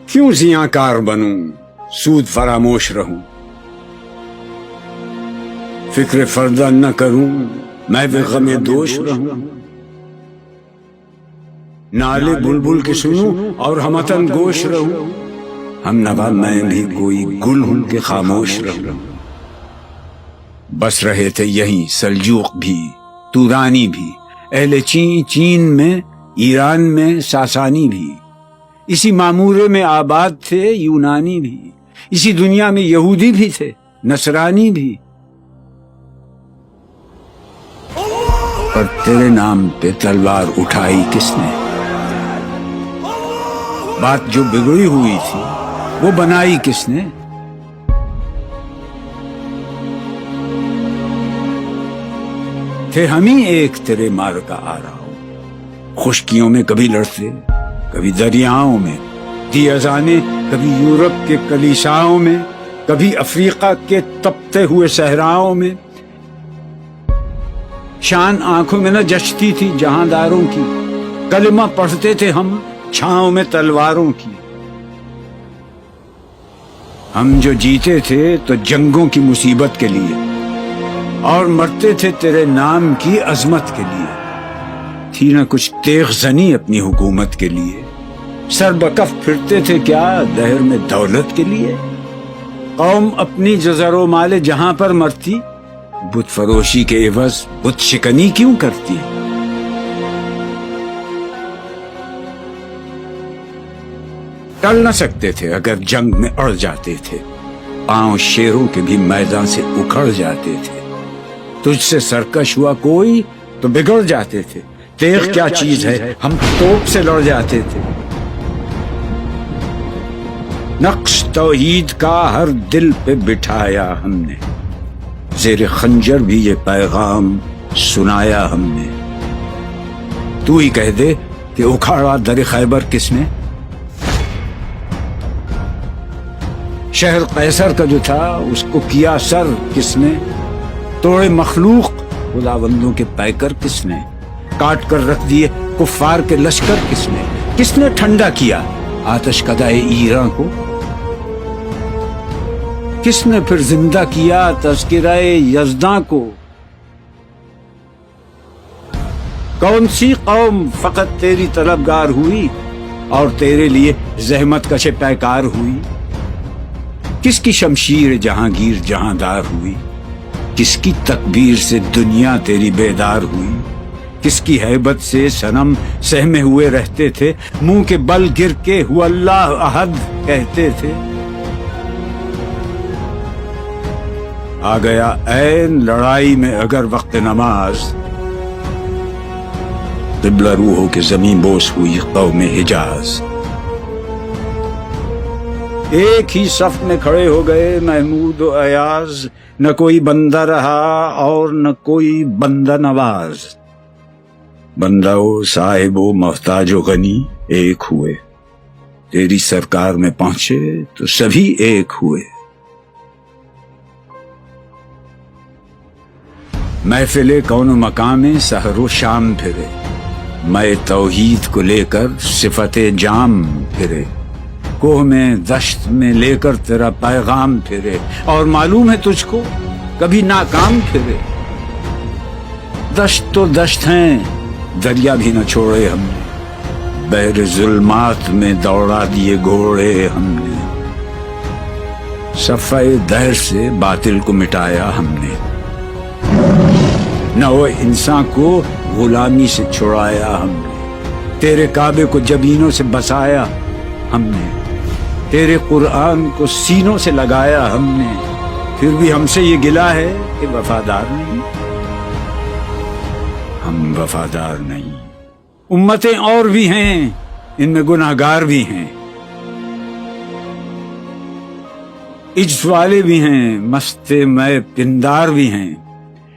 کیوں زیاں بنوں سود فراموش رہوں، فکر فردہ نہ کروں میں بے غم دوش رہوں، نالے بلبل کے سنوں اور ہمتن گوش رہوں، ہم نوا میں بھی کوئی گل ہوں کہ خاموش رہوں۔ بس رہے تھے یہیں سلجوق بھی تورانی بھی، اہل چین میں، ایران میں ساسانی بھی، اسی معمورے میں آباد تھے یونانی بھی، اسی دنیا میں یہودی بھی تھے نصرانی بھی، پر تیرے نام پہ تلوار اٹھائی کس نے؟ بات جو بگڑی ہوئی تھی وہ بنائی کس نے؟ تھے ہم ہی ایک تیرے مار کا آ رہا ہوں، خشکیوں میں کبھی لڑتے کبھی دریاؤں میں، دی اذانیں کبھی یورپ کے کلیساؤں میں، کبھی افریقہ کے تپتے ہوئے صحراؤں میں، شان آنکھوں میں نہ جچتی تھی جہانداروں کی، کلمہ پڑھتے تھے ہم چھاؤں میں تلواروں کی، ہم جو جیتے تھے تو جنگوں کی مصیبت کے لیے اور مرتے تھے تیرے نام کی عظمت کے لیے، تھی نہ کچھ تیغ زنی اپنی حکومت کے لیے، سر بکف پھرتے تھے کیا دہر میں دولت کے لیے، قوم اپنی جزر و مال جہاں پر مرتی، بت فروشی کے عوض بت شکنی کیوں کرتی؟ ٹل نہ سکتے تھے اگر جنگ میں اڑ جاتے تھے، پاؤں شیروں کے بھی میدان سے اکھڑ جاتے تھے، تجھ سے سرکش ہوا کوئی تو بگڑ جاتے تھے، تیغ کیا چیز ہے ہم توپ سے لڑ جاتے تھے، نقش توحید کا ہر دل پہ بٹھایا ہم نے، زیر خنجر بھی یہ پیغام سنایا ہم نے، تو ہی کہہ دے کہ اکھاڑا در خیبر کس نے؟ شہر قیصر کا جو تھا اس کو کیا سر کس نے؟ توڑے مخلوق خداوندوں کے پیکر کس نے؟ کاٹ کر رکھ دیے کفار کے لشکر کس نے ٹھنڈا کیا آتش کدائے ایران کو؟ کس نے پھر زندہ کیا تذکرہ یزداں کو؟ کون سی قوم فقط تیری طلبگار ہوئی اور تیرے لیے زحمت کش پیکار ہوئی؟ کس کی شمشیر جہانگیر جہاندار ہوئی؟ کس کی تکبیر سے دنیا تیری بیدار ہوئی؟ کس کی ہیبت سے صنم سہمے ہوئے رہتے تھے، منہ کے بل گر کے ہو اللہ احد کہتے تھے؟ آ گیا عین لڑائی میں اگر وقت نماز، قبلہ روح ہو کے زمین بوس ہوئی قوم حجاز، ایک ہی صف میں کھڑے ہو گئے محمود و ایاز، نہ کوئی بندہ رہا اور نہ کوئی بندہ نواز، بندہ و صاحب و محتاج و غنی ایک ہوئے، تیری سرکار میں پہنچے تو سبھی ایک ہوئے، محفل کون و مقام سحر و شام پھرے، میں توحید کو لے کر صفت جام پھرے، کوہ میں دشت میں لے کر تیرا پیغام پھرے، اور معلوم ہے تجھ کو کبھی ناکام پھرے، دشت تو دشت ہیں دریا بھی نہ چھوڑے ہم نے، بحر ظلمات میں دوڑا دیے گھوڑے ہم نے، صفحہ دہر سے باطل کو مٹایا ہم نے، نو انسان کو غلامی سے چھڑایا ہم نے، تیرے کعبے کو جبینوں سے بسایا ہم نے، تیرے قرآن کو سینوں سے لگایا ہم نے، پھر بھی ہم سے یہ گلہ ہے کہ وفادار نہیں، ہم وفادار نہیں، امتیں اور بھی ہیں ان میں گناہگار بھی ہیں، عجز والے بھی ہیں مست میں پندار بھی ہیں،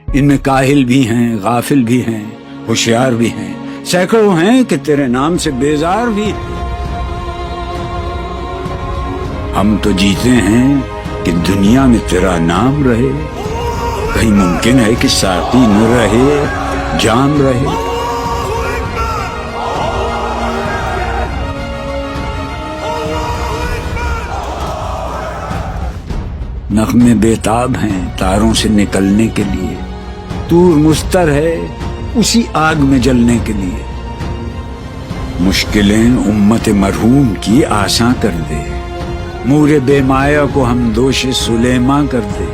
ان میں کاہل بھی ہیں غافل بھی ہیں ہوشیار بھی ہیں، سینکڑوں ہیں کہ تیرے نام سے بیزار بھی ہیں، ہم تو جیتے ہیں کہ دنیا میں تیرا نام رہے، کہیں ممکن ہے کہ ساقی نہ رہے جام رہے، نغمے بیتاب ہیں تاروں سے نکلنے کے لیے، طور مستر ہے اسی آگ میں جلنے کے لیے۔ مشکلیں امت مرحوم کی آساں کر دے، مور بے مایا کو ہم دوش سلیماں کر دے،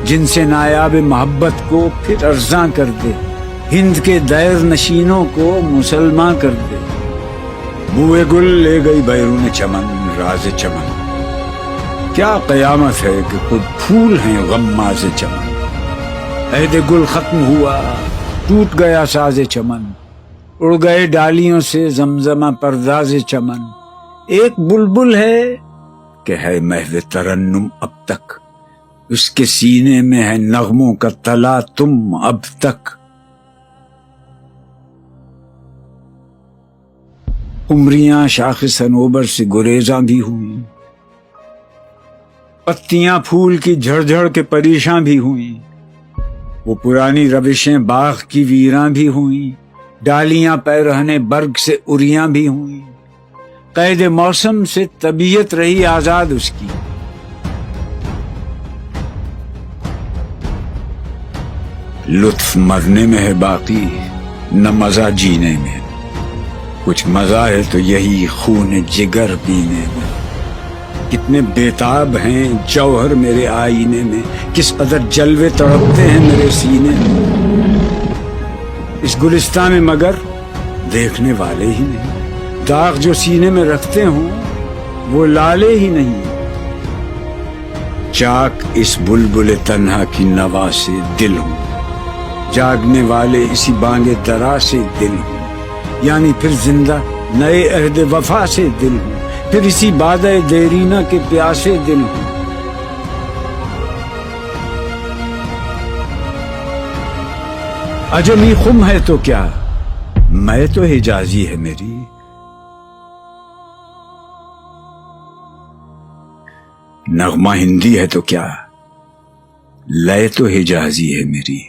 جن سے نایاب محبت کو پھر ارزاں کر دے، ہند کے دیر نشینوں کو مسلمان کر دے۔ بوئے گل لے گئی بیرون چمن راز چمن، کیا قیامت ہے کہ خود پھول ہیں غماز چمن۔ عہد گل ختم ہوا ٹوٹ گیا ساز چمن، اڑ گئے ڈالیوں سے زمزمہ پرداز چمن۔ ایک بلبل ہے کہ ہے محو ترنم اب تک، اس کے سینے میں ہے نغموں کا تلا تم اب تک۔ قمریاں شاخ صنوبر سے گریزاں بھی ہوئیں، پتیاں پھول کی جھڑ جھڑ کے پریشاں بھی ہوئیں، وہ پرانی روشیں باغ کی ویراں بھی ہوئیں، ڈالیاں پیرہنے برگ سے اریاں بھی ہوئیں۔ قید موسم سے طبیعت رہی آزاد اس کی، لطف مرنے میں ہے باقی نہ مزہ جینے میں، کچھ مزہ ہے تو یہی خون جگر پینے میں۔ کتنے بیتاب ہیں جوہر میرے آئینے میں، کس قدر جلوے تڑپتے ہیں میرے سینے میں۔ اس گلستان میں مگر دیکھنے والے ہی نہیں، داغ جو سینے میں رکھتے ہوں وہ لالے ہی نہیں۔ چاک اس بلبل تنہا کی نوا سے دل ہوں، جاگنے والے اسی بانگ درا سے دل ہوں، یعنی پھر زندہ نئے عہد وفا سے دل ہوں، پھر اسی بادہ دیرینہ کے پیاسے دل ہوں۔ عجمی خم ہے تو کیا، میں تو حجازی ہے میری، نغمہ ہندی ہے تو کیا، لے تو حجازی ہے میری۔